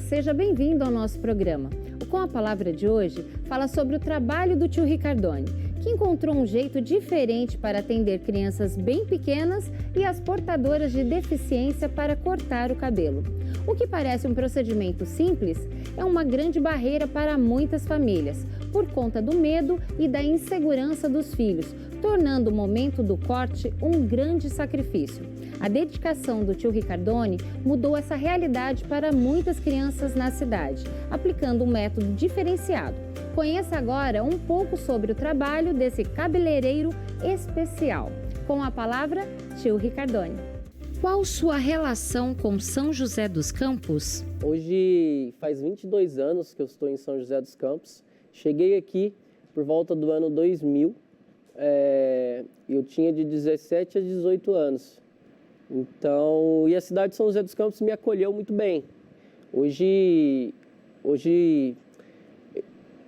seja bem-vindo ao nosso programa. O Com a Palavra de hoje fala sobre o trabalho do tio Ricardoni, que encontrou um jeito diferente para atender crianças bem pequenas e as portadoras de deficiência para cortar o cabelo. O que parece um procedimento simples é uma grande barreira para muitas famílias, por conta do medo e da insegurança dos filhos, tornando o momento do corte um grande sacrifício. A dedicação do tio Ricardoni mudou essa realidade para muitas crianças na cidade, aplicando um método diferenciado. Conheça agora um pouco sobre o trabalho desse cabeleireiro especial. Com a palavra, tio Ricardoni. Qual sua relação com São José dos Campos? Hoje faz 22 anos que eu estou em São José dos Campos. Cheguei aqui por volta do ano 2000. Eu tinha de 17 a 18 anos. Então, e a cidade de São José dos Campos me acolheu muito bem. Hoje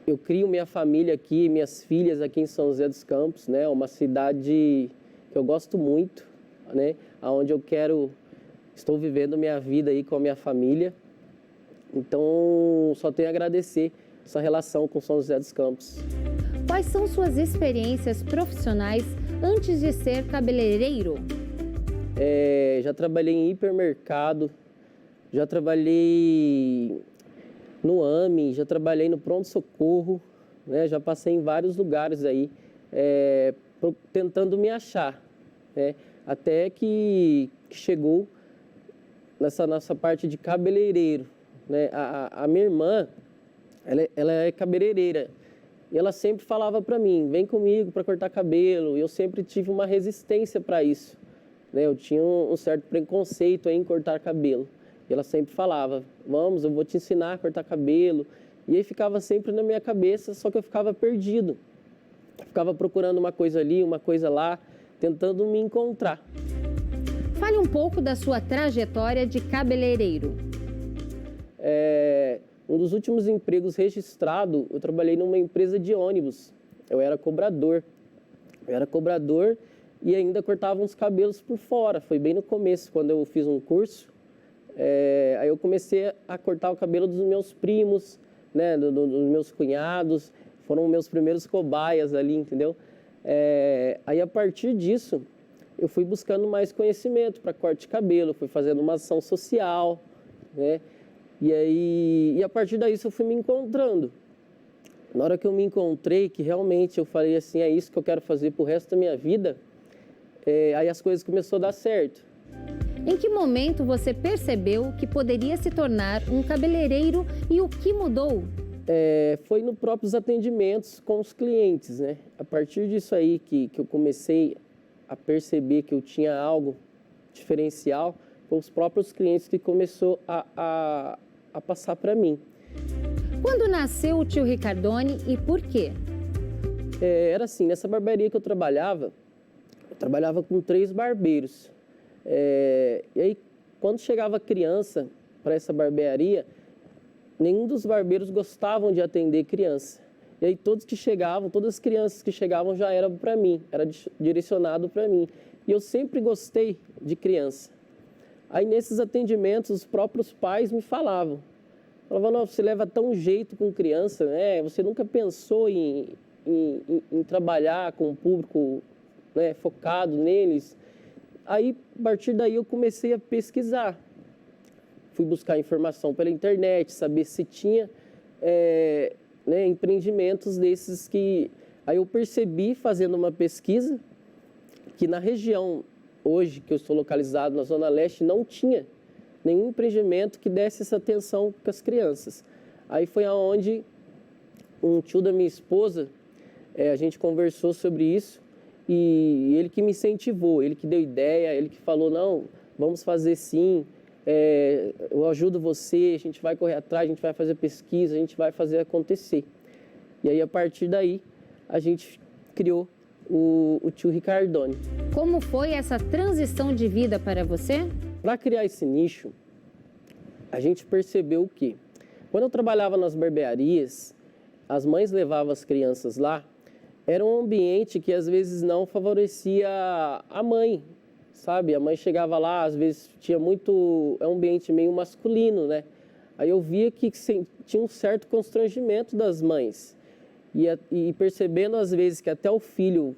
eu crio minha família aqui, minhas filhas aqui em São José dos Campos, né? Uma cidade que eu gosto muito, né? Onde estou vivendo minha vida aí com a minha família. Então, só tenho a agradecer essa relação com São José dos Campos. Quais são suas experiências profissionais antes de ser cabeleireiro? Já trabalhei em hipermercado, já trabalhei no AME, já trabalhei no pronto-socorro, né? Já passei em vários lugares aí, tentando me achar, né? Até que chegou nessa nossa parte de cabeleireiro, né? A minha irmã, ela é cabeleireira e ela sempre falava para mim, vem comigo para cortar cabelo, e eu sempre tive uma resistência para isso. Eu tinha um certo preconceito em cortar cabelo. E ela sempre falava, vamos, eu vou te ensinar a cortar cabelo. E aí ficava sempre na minha cabeça, só que eu ficava perdido. Eu ficava procurando uma coisa ali, uma coisa lá, tentando me encontrar. Fale um pouco da sua trajetória de cabeleireiro. Um dos últimos empregos registrado, eu trabalhei numa empresa de ônibus. Eu era cobrador. E ainda cortava uns cabelos por fora. Foi bem no começo, quando eu fiz um curso. Aí eu comecei a cortar o cabelo dos meus primos, né, dos meus cunhados. Foram meus primeiros cobaias ali, entendeu? Aí a partir disso, eu fui buscando mais conhecimento para corte de cabelo. Fui fazendo uma ação social, né? E a partir daí eu fui me encontrando. Na hora que eu me encontrei, que realmente eu falei assim, é isso que eu quero fazer pro resto da minha vida, aí as coisas começaram a dar certo. Em que momento você percebeu que poderia se tornar um cabeleireiro e o que mudou? Foi nos próprios atendimentos com os clientes, né? A partir disso aí que eu comecei a perceber que eu tinha algo diferencial, foi os próprios clientes que começou a passar para mim. Quando nasceu o tio Ricardoni e por quê? Era assim, nessa barbearia que eu trabalhava com 3 barbeiros. E aí, quando chegava criança para essa barbearia, nenhum dos barbeiros gostavam de atender criança. E aí, todas as crianças que chegavam já eram para mim, era direcionado para mim. E eu sempre gostei de criança. Aí, nesses atendimentos, os próprios pais me falavam, não, você leva tão jeito com criança, né? Você nunca pensou em trabalhar com o público, né, focado neles. Aí, a partir daí, eu comecei a pesquisar. Fui buscar informação pela internet, saber se tinha empreendimentos desses que... Aí eu percebi, fazendo uma pesquisa, que na região, hoje, que eu estou localizado na Zona Leste, não tinha nenhum empreendimento que desse essa atenção com as crianças. Aí foi aonde um tio da minha esposa, a gente conversou sobre isso, e ele que me incentivou, ele que deu ideia, ele que falou, não, vamos fazer sim, eu ajudo você, a gente vai correr atrás, a gente vai fazer pesquisa, a gente vai fazer acontecer. E aí, a partir daí, a gente criou o tio Ricardoni. Como foi essa transição de vida para você? Para criar esse nicho, a gente percebeu o quê? Quando eu trabalhava nas barbearias, as mães levavam as crianças lá, era um ambiente que às vezes não favorecia a mãe, sabe? A mãe chegava lá, às vezes tinha muito... É um ambiente meio masculino, né? Aí eu via que tinha um certo constrangimento das mães. E percebendo às vezes que até o filho,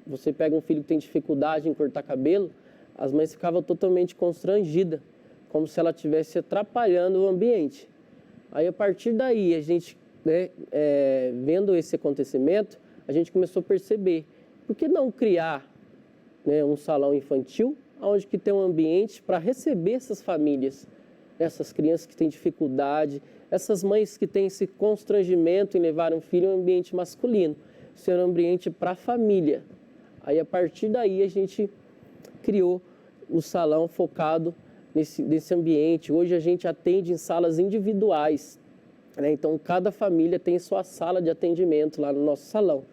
você pega um filho que tem dificuldade em cortar cabelo, as mães ficavam totalmente constrangidas, como se ela estivesse atrapalhando o ambiente. Aí a partir daí, a gente, né, vendo esse acontecimento, a gente começou a perceber, por que não criar, né, um salão infantil, onde que tem um ambiente para receber essas famílias, essas crianças que têm dificuldade, essas mães que têm esse constrangimento em levar um filho em um ambiente masculino, ser um ambiente para a família. Aí a partir daí a gente criou o salão focado nesse ambiente. Hoje a gente atende em salas individuais, né? Então cada família tem sua sala de atendimento lá no nosso salão.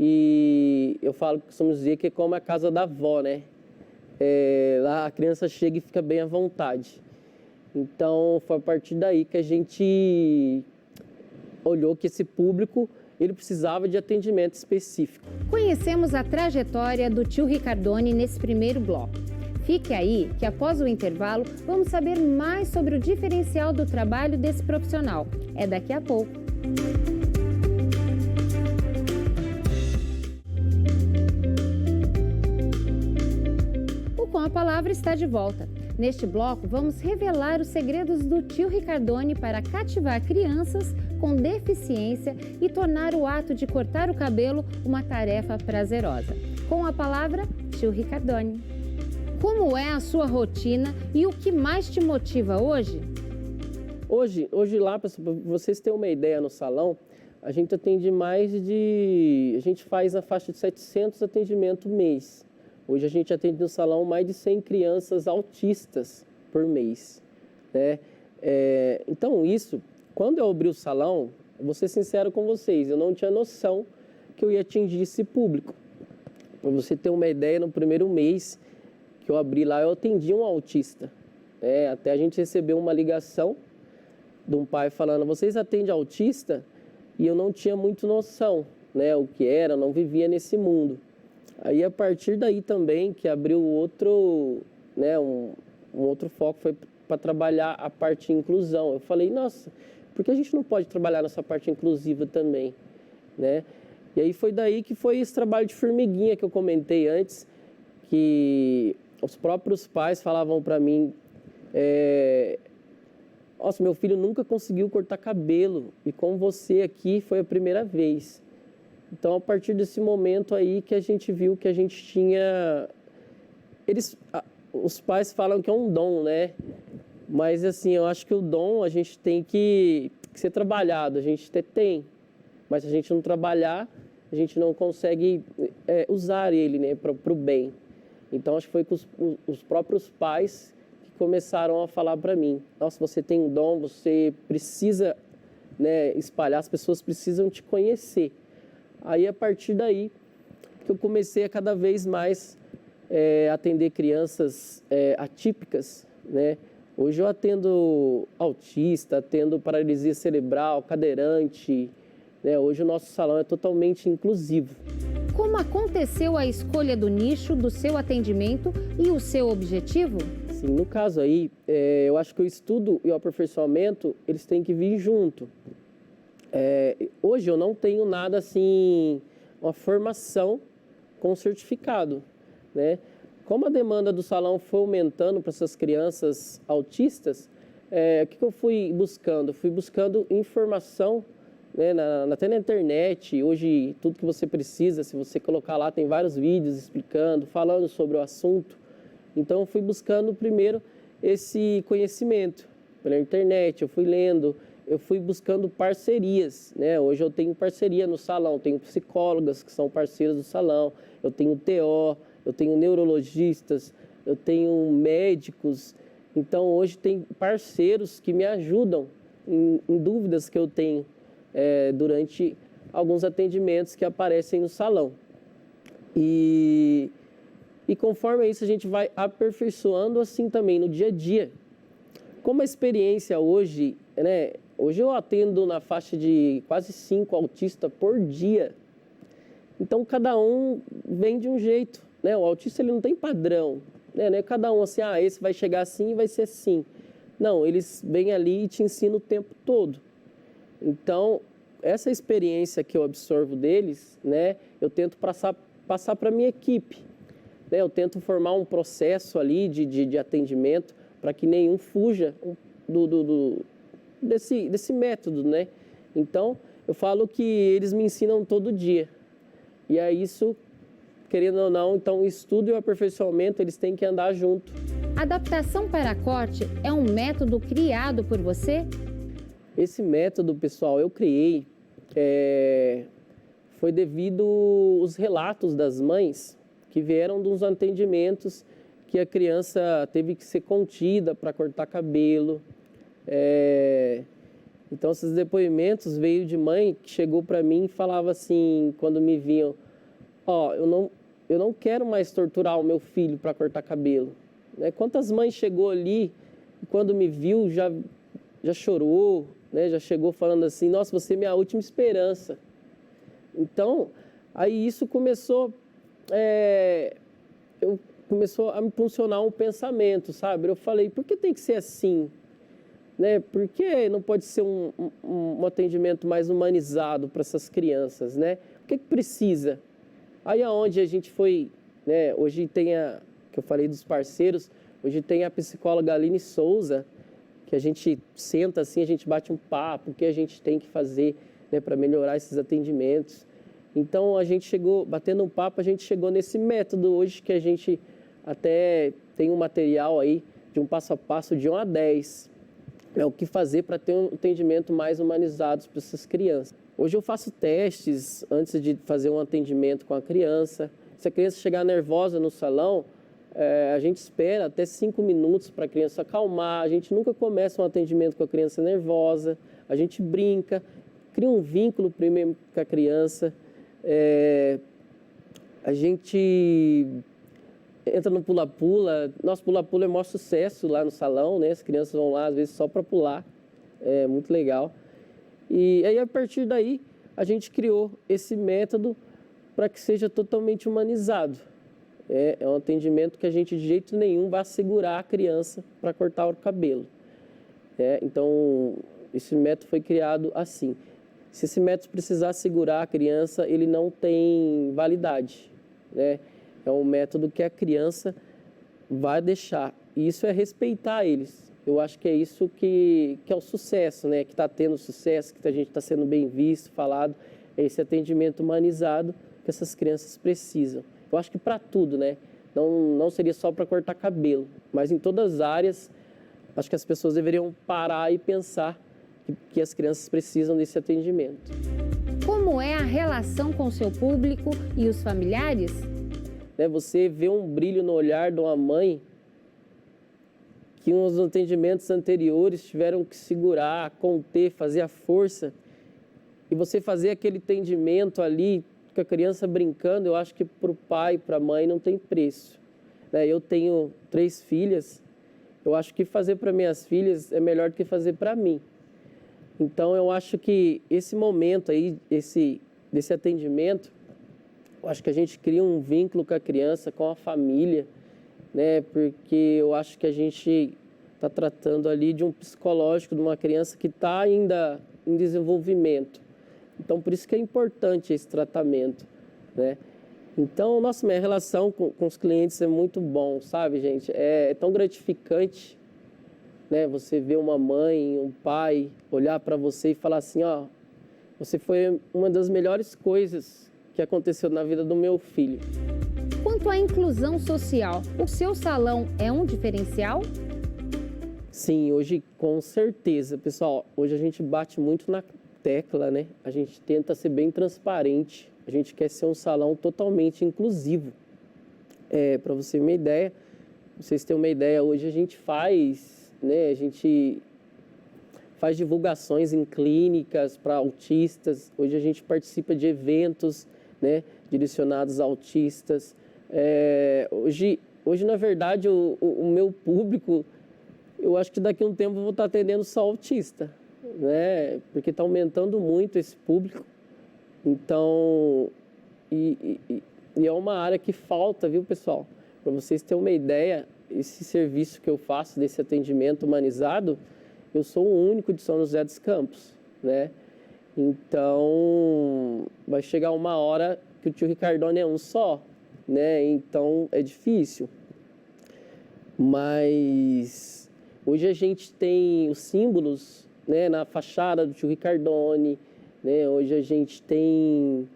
E eu falo, costumamos dizer que é como a casa da avó, né? Lá a criança chega e fica bem à vontade. Então foi a partir daí que a gente olhou que esse público ele precisava de atendimento específico. Conhecemos a trajetória do tio Ricardoni nesse primeiro bloco. Fique aí que após o intervalo vamos saber mais sobre o diferencial do trabalho desse profissional. É daqui a pouco. O Com a Palavra está de volta. Neste bloco, vamos revelar os segredos do tio Ricardoni para cativar crianças com deficiência e tornar o ato de cortar o cabelo uma tarefa prazerosa. Com a palavra, tio Ricardoni. Como é a sua rotina e o que mais te motiva hoje? Hoje lá, para vocês terem uma ideia, no salão, a gente atende a gente faz a faixa de 700 atendimentos mês. Hoje a gente atende no salão mais de 100 crianças autistas por mês, né? Então isso, quando eu abri o salão, vou ser sincero com vocês, eu não tinha noção que eu ia atingir esse público. Para você ter uma ideia, no primeiro mês que eu abri lá, eu atendi um autista. Até a gente recebeu uma ligação de um pai falando, vocês atendem autista? E eu não tinha muito noção, né, o que era, não vivia nesse mundo. Aí, a partir daí também, que abriu outro, né, um outro foco, foi para trabalhar a parte de inclusão. Eu falei, nossa, por que a gente não pode trabalhar nessa parte inclusiva também, né? E aí foi daí que foi esse trabalho de formiguinha que eu comentei antes, que os próprios pais falavam para mim, nossa, meu filho nunca conseguiu cortar cabelo e com você aqui foi a primeira vez. Então, a partir desse momento aí que a gente viu que a gente tinha... Os pais falam que é um dom, né? Mas, assim, eu acho que o dom a gente tem que ser trabalhado. A gente até tem, mas se a gente não trabalhar, a gente não consegue usar ele, né, para o bem. Então, acho que foi com os próprios pais que começaram a falar para mim. Nossa, você tem um dom, você precisa, né, espalhar, as pessoas precisam te conhecer. Aí, a partir daí, que eu comecei a cada vez mais atender crianças atípicas, né? Hoje eu atendo autista, atendo paralisia cerebral, cadeirante, né? Hoje o nosso salão é totalmente inclusivo. Como aconteceu a escolha do nicho do seu atendimento e o seu objetivo? Sim, no caso aí, eu acho que o estudo e o aperfeiçoamento, eles têm que vir junto. Hoje eu não tenho nada assim, uma formação com certificado, né? Como a demanda do salão foi aumentando para essas crianças autistas, o que eu fui buscando? Eu fui buscando informação, né, até na internet. Hoje tudo que você precisa, se você colocar lá, tem vários vídeos explicando, falando sobre o assunto. Então eu fui buscando primeiro esse conhecimento pela internet, eu fui lendo, eu fui buscando parcerias, né? Hoje eu tenho parceria no salão, tenho psicólogas que são parceiras do salão, eu tenho TO, eu tenho neurologistas, eu tenho médicos. Então hoje tem parceiros que me ajudam em dúvidas que eu tenho durante alguns atendimentos que aparecem no salão. E conforme isso a gente vai aperfeiçoando assim também no dia a dia. Como a experiência hoje, né? Hoje eu atendo na faixa de quase 5 autistas por dia. Então, cada um vem de um jeito, né? O autista ele não tem padrão, né? Não é cada um assim, esse vai chegar assim e vai ser assim. Não, eles vêm ali e te ensinam o tempo todo. Então, essa experiência que eu absorvo deles, né, eu tento passar para a minha equipe. Né? Eu tento formar um processo ali de atendimento para que nenhum fuja desse método, né? Então, eu falo que eles me ensinam todo dia. E é isso, querendo ou não, então o estudo e o aperfeiçoamento, eles têm que andar junto. Adaptação para corte é um método criado por você? Esse método, pessoal, eu criei, foi devido aos relatos das mães que vieram dos atendimentos que a criança teve que ser contida para cortar cabelo. Então, esses depoimentos veio de mãe que chegou para mim e falava assim, quando me viam, eu não quero mais torturar o meu filho para cortar cabelo. Né? Quantas mães chegou ali e quando me viu já chorou, né? Já chegou falando assim, nossa, você é minha última esperança. Então, aí isso começou a me impulsionar um pensamento, sabe? Eu falei, por que tem que ser assim? Né? Por que não pode ser um atendimento mais humanizado para essas crianças, né? O que precisa? Aí aonde a gente foi, né? Hoje tem que eu falei dos parceiros, hoje tem a psicóloga Aline Souza, que a gente senta assim, a gente bate um papo, o que a gente tem que fazer, né, para melhorar esses atendimentos. Então a gente chegou, batendo um papo, a gente chegou nesse método hoje que a gente até tem um material aí de um passo a passo de 1 a 10. O que fazer para ter um atendimento mais humanizado para essas crianças. Hoje eu faço testes antes de fazer um atendimento com a criança. Se a criança chegar nervosa no salão, a gente espera até 5 minutos para a criança acalmar. A gente nunca começa um atendimento com a criança nervosa. A gente brinca, cria um vínculo primeiro com a criança. A gente entra no pula-pula. Nosso pula-pula é o maior sucesso lá no salão, né? As crianças vão lá, às vezes, só para pular. É muito legal. E aí, a partir daí, a gente criou esse método para que seja totalmente humanizado. É um atendimento que a gente, de jeito nenhum, vai segurar a criança para cortar o cabelo. Então, esse método foi criado assim. Se esse método precisar segurar a criança, ele não tem validade, né? É um método que a criança vai deixar. E isso é respeitar eles. Eu acho que é isso que é o sucesso, né? Que está tendo sucesso, que a gente está sendo bem visto, falado. É esse atendimento humanizado que essas crianças precisam. Eu acho que para tudo, né? Não seria só para cortar cabelo, mas em todas as áreas, acho que as pessoas deveriam parar e pensar que as crianças precisam desse atendimento. Como é a relação com o seu público e os familiares? Você vê um brilho no olhar de uma mãe que nos atendimentos anteriores tiveram que segurar, conter, fazer a força. E você fazer aquele atendimento ali, com a criança brincando, eu acho que para o pai, para a mãe, não tem preço. Eu tenho 3 filhas, eu acho que fazer para minhas filhas é melhor do que fazer para mim. Então, eu acho que esse momento aí, desse atendimento, eu acho que a gente cria um vínculo com a criança, com a família, né? Porque eu acho que a gente está tratando ali de um psicológico de uma criança que está ainda em desenvolvimento. Então, por isso que é importante esse tratamento, né? Então, nossa, minha relação com os clientes é muito bom, sabe, gente? É tão gratificante, né? Você ver uma mãe, um pai olhar para você e falar assim, você foi uma das melhores coisas que aconteceu na vida do meu filho. Quanto à inclusão social, o seu salão é um diferencial? Sim, hoje com certeza, pessoal. Hoje a gente bate muito na tecla, né? A gente tenta ser bem transparente. A gente quer ser um salão totalmente inclusivo. Para você ter uma ideia, vocês terem uma ideia, hoje a gente faz, né? A gente faz divulgações em clínicas para autistas. Hoje a gente participa de eventos, né, direcionados a autistas. Hoje, na verdade, o meu público, eu acho que daqui a um tempo eu vou estar atendendo só autista, né? Porque está aumentando muito esse público. Então, e é uma área que falta, viu, pessoal? Para vocês terem uma ideia, esse serviço que eu faço, desse atendimento humanizado, eu sou o único de São José dos Campos, né? Então, vai chegar uma hora que o tio Ricardone é um só, né? Então, é difícil. Mas hoje a gente tem os símbolos, né, na fachada do tio Ricardone, né? Hoje a gente tem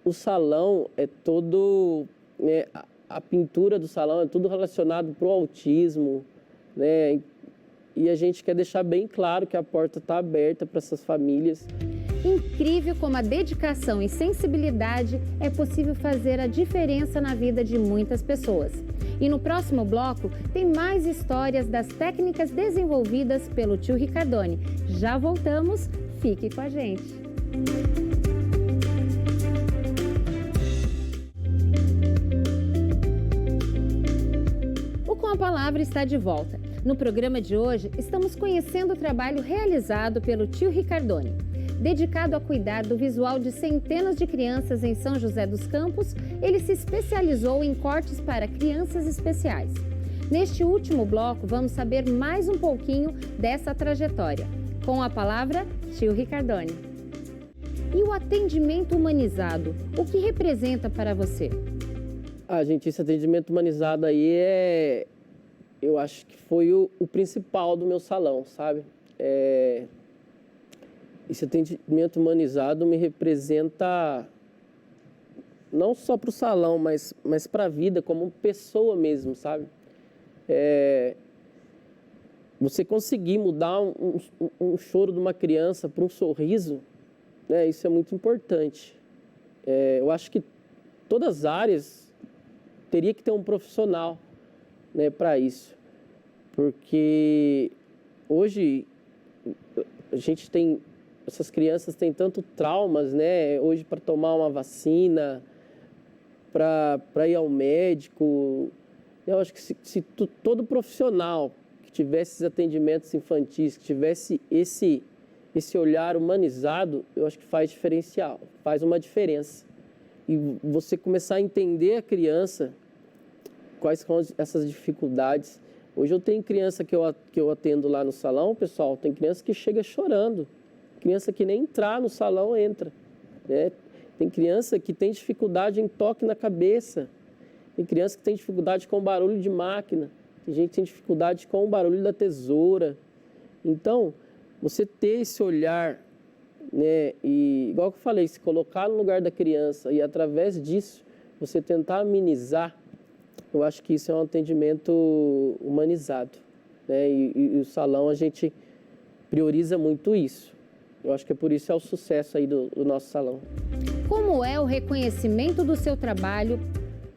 o salão, é todo, né, a pintura do salão é tudo relacionado para o autismo, né? E a gente quer deixar bem claro que a porta está aberta para essas famílias. Incrível como a dedicação e sensibilidade é possível fazer a diferença na vida de muitas pessoas. E no próximo bloco tem mais histórias das técnicas desenvolvidas pelo tio Ricardone. Já voltamos, fique com a gente. O Com a Palavra está de volta. No programa de hoje, estamos conhecendo o trabalho realizado pelo tio Ricardone. Dedicado a cuidar do visual de centenas de crianças em São José dos Campos, ele se especializou em cortes para crianças especiais. Neste último bloco, vamos saber mais um pouquinho dessa trajetória. Com a palavra, tio Ricardone. E o atendimento humanizado, o que representa para você? Gente, esse atendimento humanizado aí eu acho que foi o principal do meu salão, sabe? Esse atendimento humanizado me representa não só para o salão, mas para a vida, como pessoa mesmo, sabe? Você conseguir mudar um choro de uma criança para um sorriso, né? Isso é muito importante. Eu acho que todas as áreas teria que ter um profissional, né, para isso. Porque hoje a gente tem... Essas crianças têm tanto traumas, né? Hoje, para tomar uma vacina, para ir ao médico. Eu acho que se todo profissional que tivesse esses atendimentos infantis, que tivesse esse olhar humanizado, eu acho que faz diferencial, faz uma diferença. E você começar a entender a criança, quais são essas dificuldades. Hoje eu tenho criança que eu atendo lá no salão, pessoal, tem criança que chega chorando. Criança que nem entrar no salão entra, né? Tem criança que tem dificuldade em toque na cabeça. Tem criança que tem dificuldade com barulho de máquina. Tem gente que tem dificuldade com o barulho da tesoura. Então, você ter esse olhar, né? E, igual que eu falei, se colocar no lugar da criança e, através disso, você tentar amenizar, eu acho que isso é um atendimento humanizado, né? E o salão, a gente prioriza muito isso. Eu acho que é por isso o sucesso aí do nosso salão. Como é o reconhecimento do seu trabalho?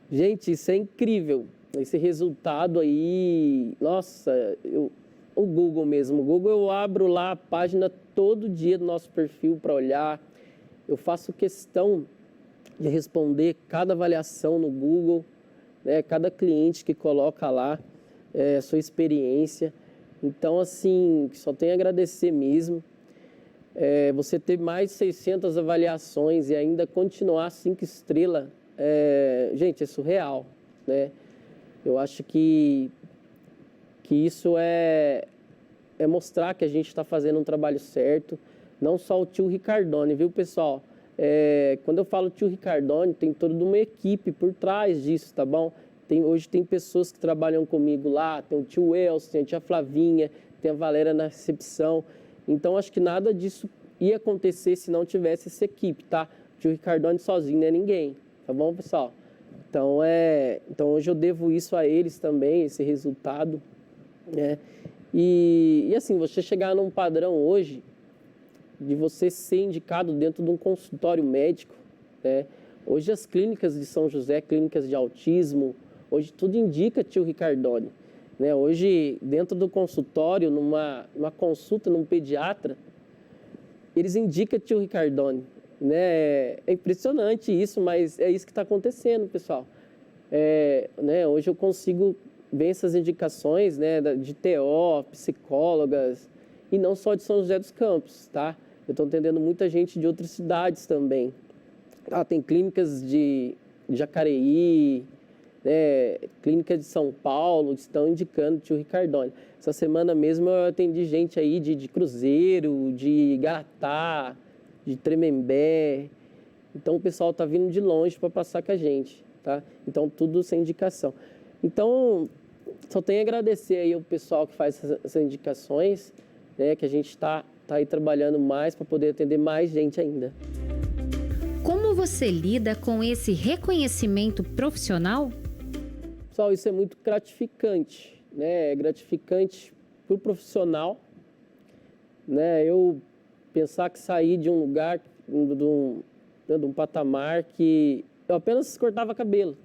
Gente, isso é incrível. Esse resultado aí, nossa, o Google mesmo. O Google, eu abro lá a página todo dia do nosso perfil para olhar. Eu faço questão de responder cada avaliação no Google, né? Cada cliente que coloca lá a sua experiência. Então, assim, só tenho a agradecer mesmo. Você ter mais de 600 avaliações e ainda continuar 5 estrelas, gente, é surreal, né? Eu acho que isso é mostrar que a gente está fazendo um trabalho certo, não só o tio Ricardone, viu, pessoal? Quando eu falo tio Ricardone, tem toda uma equipe por trás disso, tá bom? Hoje tem pessoas que trabalham comigo lá, tem o tio Elcio, tem a tia Flavinha, tem a Valéria na recepção. Então, acho que nada disso ia acontecer se não tivesse essa equipe, tá? O tio Ricardone sozinho não é ninguém, tá bom, pessoal? Então, hoje eu devo isso a eles também, esse resultado, né? E assim, você chegar num padrão hoje de você ser indicado dentro de um consultório médico, né? Hoje as clínicas de São José, clínicas de autismo, hoje tudo indica tio Ricardone, né? Hoje, dentro do consultório, numa consulta num pediatra, eles indicam tio Ricardone, né? É impressionante isso, mas é isso que está acontecendo, pessoal. Né? Hoje eu consigo ver essas indicações, né, de TO, psicólogas, e não só de São José dos Campos, tá? Eu estou atendendo muita gente de outras cidades também. Tem clínicas de Jacareí, Clínica de São Paulo estão indicando tio Ricardone. Essa semana mesmo eu atendi gente aí de Cruzeiro, de Garatá, de Tremembé. Então o pessoal está vindo de longe para passar com a gente, tá? Então tudo sem indicação. Então só tenho a agradecer aí o pessoal que faz essas indicações, né? Que a gente está aí trabalhando mais para poder atender mais gente ainda. Como você lida com esse reconhecimento profissional? Pessoal, isso é muito gratificante, né? É gratificante para o profissional, né? Eu pensar que saí de um lugar, de um patamar que eu apenas cortava cabelo,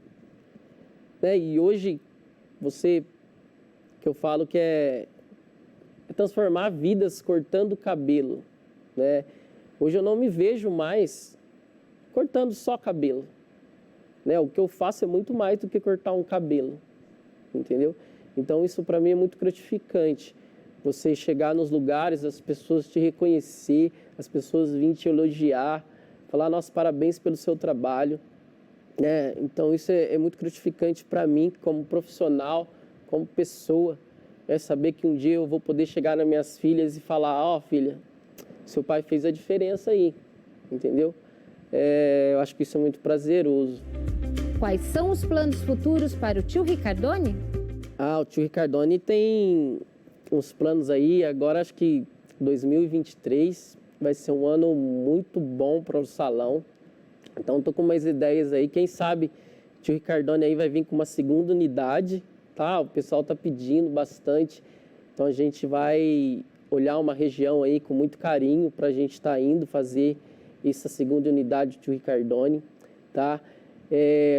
né? E hoje que eu falo que é transformar vidas cortando cabelo, né? Hoje eu não me vejo mais cortando só cabelo, né? O que eu faço é muito mais do que cortar um cabelo, entendeu? Então isso para mim é muito gratificante. Você chegar nos lugares, as pessoas te reconhecer, as pessoas virem te elogiar, falar nossa, parabéns pelo seu trabalho, né? Então isso é muito gratificante para mim como profissional, como pessoa, é saber que um dia eu vou poder chegar nas minhas filhas e falar, ó, filha, seu pai fez a diferença aí, entendeu? Eu acho que isso é muito prazeroso. Quais são os planos futuros para o tio Ricardone? O tio Ricardone tem uns planos aí, agora acho que 2023 vai ser um ano muito bom para o salão. Então estou com umas ideias aí, quem sabe o tio Ricardone aí vai vir com uma segunda unidade, tá? O pessoal está pedindo bastante, então a gente vai olhar uma região aí com muito carinho para a gente estar indo fazer essa segunda unidade do tio Ricardone, tá?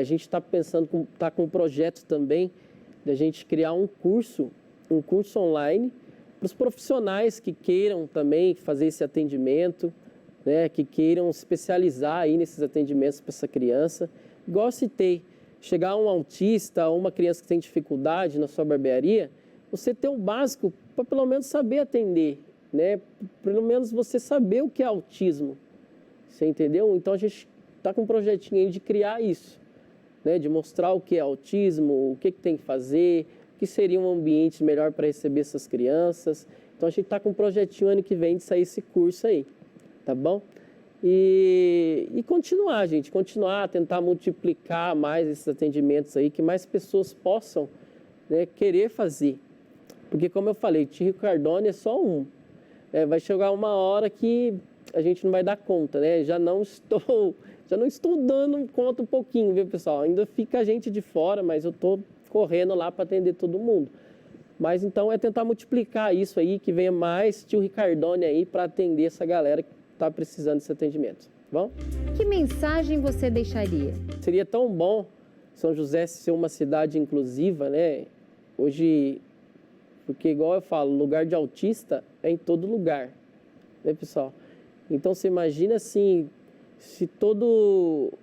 A gente está pensando, está com um projeto também de a gente criar um curso online para os profissionais que queiram também fazer esse atendimento, né? Que queiram se especializar aí nesses atendimentos para essa criança. Igual citei, chegar um autista ou uma criança que tem dificuldade na sua barbearia, você ter o básico para pelo menos saber atender, né? Pelo menos você saber o que é autismo, você entendeu? Então a gente está com um projetinho aí de criar isso, né? De mostrar o que é autismo, o que tem que fazer, o que seria um ambiente melhor para receber essas crianças. Então a gente está com um projetinho ano que vem de sair esse curso aí, tá bom? E continuar, gente, tentar multiplicar mais esses atendimentos aí, que mais pessoas possam, né, querer fazer. Porque como eu falei, o tio Ricardone é só um. Vai chegar uma hora que a gente não vai dar conta, né? Já não estou dando conta um pouquinho, viu, pessoal? Ainda fica a gente de fora, mas eu estou correndo lá para atender todo mundo. Mas então é tentar multiplicar isso aí, que venha mais tio Ricardone aí para atender essa galera que está precisando desse atendimento, tá bom? Que mensagem você deixaria? Seria tão bom São José ser uma cidade inclusiva, né? Hoje, porque igual eu falo, lugar de autista é em todo lugar, né, pessoal? Então você imagina assim, se todo,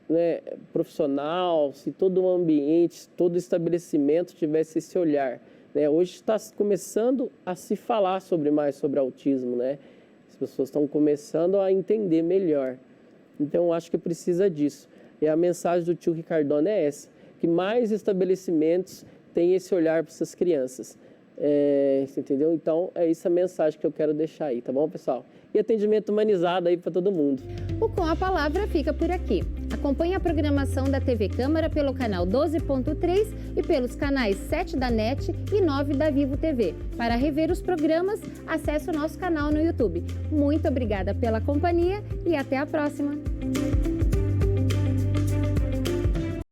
né, profissional, se todo ambiente, todo estabelecimento tivesse esse olhar, né? Hoje está começando a se falar mais sobre autismo, né? As pessoas estão começando a entender melhor. Então, eu acho que precisa disso. E a mensagem do tio Ricardone é essa, que mais estabelecimentos têm esse olhar para essas crianças. Você entendeu? Então, é essa a mensagem que eu quero deixar aí, tá bom, pessoal? E atendimento humanizado aí para todo mundo. O Com a Palavra fica por aqui. Acompanhe a programação da TV Câmara pelo canal 12.3 e pelos canais 7 da NET e 9 da Vivo TV. Para rever os programas, acesse o nosso canal no YouTube. Muito obrigada pela companhia e até a próxima!